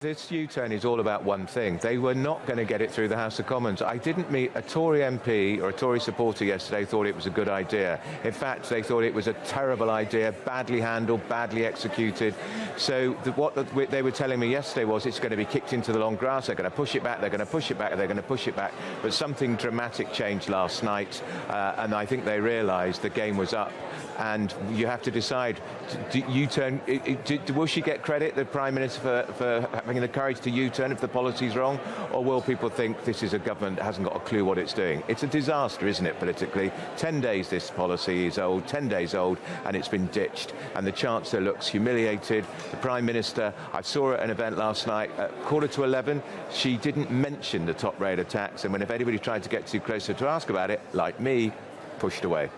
This U-turn is all about one thing. They were not going to get it through the House of Commons. I didn't meet a Tory MP or a Tory supporter yesterday who thought it was a good idea. In fact, they thought it was a terrible idea, badly handled, badly executed. So what they were telling me yesterday was it's going to be kicked into the long grass, they're going to push it back, they're going to push it back, they're going to push it back. But something dramatic changed last night, and I think they realised the game was up. And you have to decide, will she get credit, the Prime Minister, for having the courage to U-turn if the policy's wrong, or will people think this is a government that hasn't got a clue what it's doing? It's a disaster, isn't it, politically? 10 days this policy is old, 10 days old, and it's been ditched. And the Chancellor looks humiliated. The Prime Minister, I saw her at an event last night at 11:15. She didn't mention the top rate of tax, and if anybody tried to get too closer to ask about it, like me, pushed away.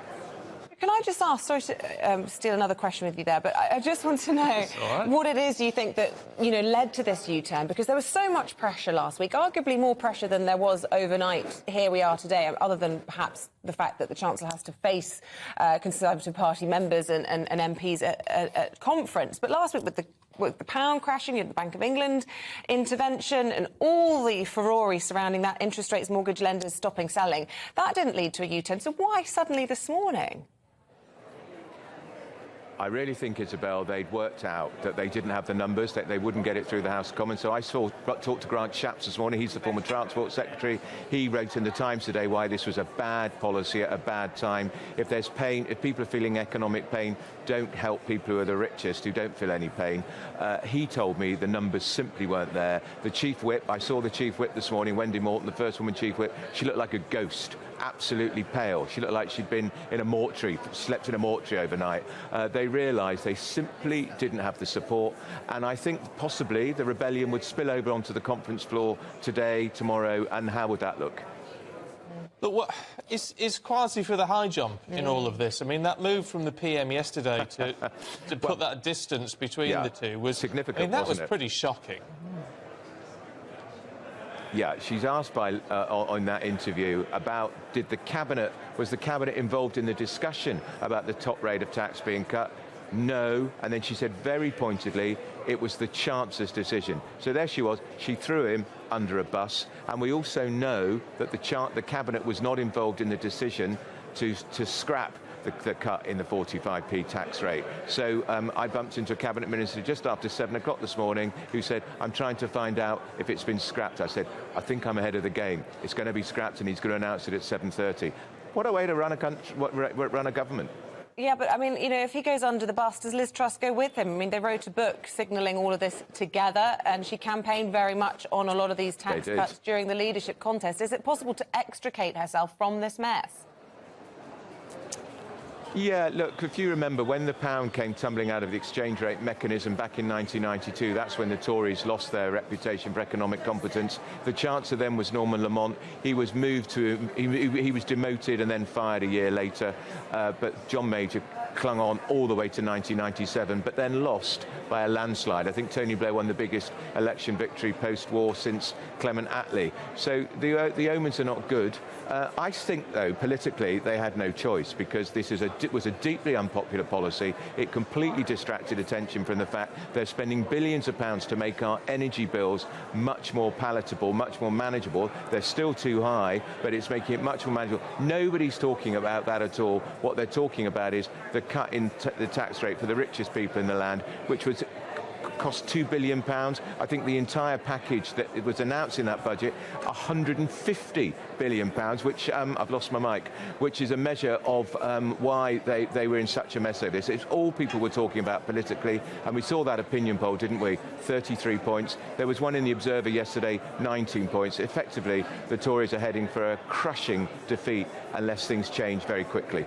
Can I just ask, sorry to steal another question with you there, but I just want to know what it is you think that, led to this U-turn, because there was so much pressure last week, arguably more pressure than there was overnight. Here we are today, other than perhaps the fact that the Chancellor has to face Conservative Party members and MPs at conference. But last week, with the pound crashing, you had the Bank of England intervention and all the furore surrounding that, interest rates, mortgage lenders stopping selling, that didn't lead to a U-turn. So why suddenly this morning? I really think, Isabel, they'd worked out that they didn't have the numbers, that they wouldn't get it through the House of Commons. So I talked to Grant Shapps this morning. He's the former Transport Secretary. He wrote in the Times today why this was a bad policy at a bad time. If there's pain, if people are feeling economic pain, don't help people who are the richest, who don't feel any pain. He told me the numbers simply weren't there. The Chief Whip, I saw the Chief Whip this morning, Wendy Morton, the first woman Chief Whip. She looked like a ghost, absolutely pale. She looked like she'd been in a mortuary, slept in a mortuary overnight. They realised they simply didn't have the support, and I think possibly the rebellion would spill over onto the conference floor today, tomorrow, and how would that look? Look, what is Kwasi for the high jump in all of this? I mean, that move from the PM yesterday to put that distance between the two was significant. I mean, that was pretty shocking. Yeah, she's asked on that interview about was the Cabinet involved in the discussion about the top rate of tax being cut? No, and then she said very pointedly it was the Chancellor's decision. So there she was, she threw him under a bus, and we also know that the Cabinet was not involved in the decision to scrap the cut in the 45p tax rate. So I bumped into a Cabinet Minister just after 7 o'clock this morning who said, I'm trying to find out if it's been scrapped. I said, I think I'm ahead of the game. It's going to be scrapped and he's going to announce it at 7:30. What a way to run a country, run a government. Yeah, but, I mean, if he goes under the bus, does Liz Truss go with him? I mean, they wrote a book signalling all of this together, and she campaigned very much on a lot of these tax cuts during the leadership contest. Is it possible to extricate herself from this mess? Yeah, look, if you remember, when the pound came tumbling out of the exchange rate mechanism back in 1992, that's when the Tories lost their reputation for economic competence. The Chancellor then was Norman Lamont. He was he was demoted and then fired a year later. But John Major clung on all the way to 1997, but then lost by a landslide. I think Tony Blair won the biggest election victory post-war since Clement Attlee. So the omens are not good. I think, though, politically, they had no choice, because this was a deeply unpopular policy. It completely distracted attention from the fact they're spending billions of pounds to make our energy bills much more palatable, much more manageable. They're still too high, but it's making it much more manageable. Nobody's talking about that at all. What they're talking about is the cut in the tax rate for the richest people in the land, which was cost £2 billion. I think the entire package that it was announced in that budget, £150 billion, which, I've lost my mic, which is a measure of why they were in such a mess over this. It's all people were talking about politically, and we saw that opinion poll, didn't we? 33 points. There was one in the Observer yesterday, 19 points. Effectively, the Tories are heading for a crushing defeat unless things change very quickly.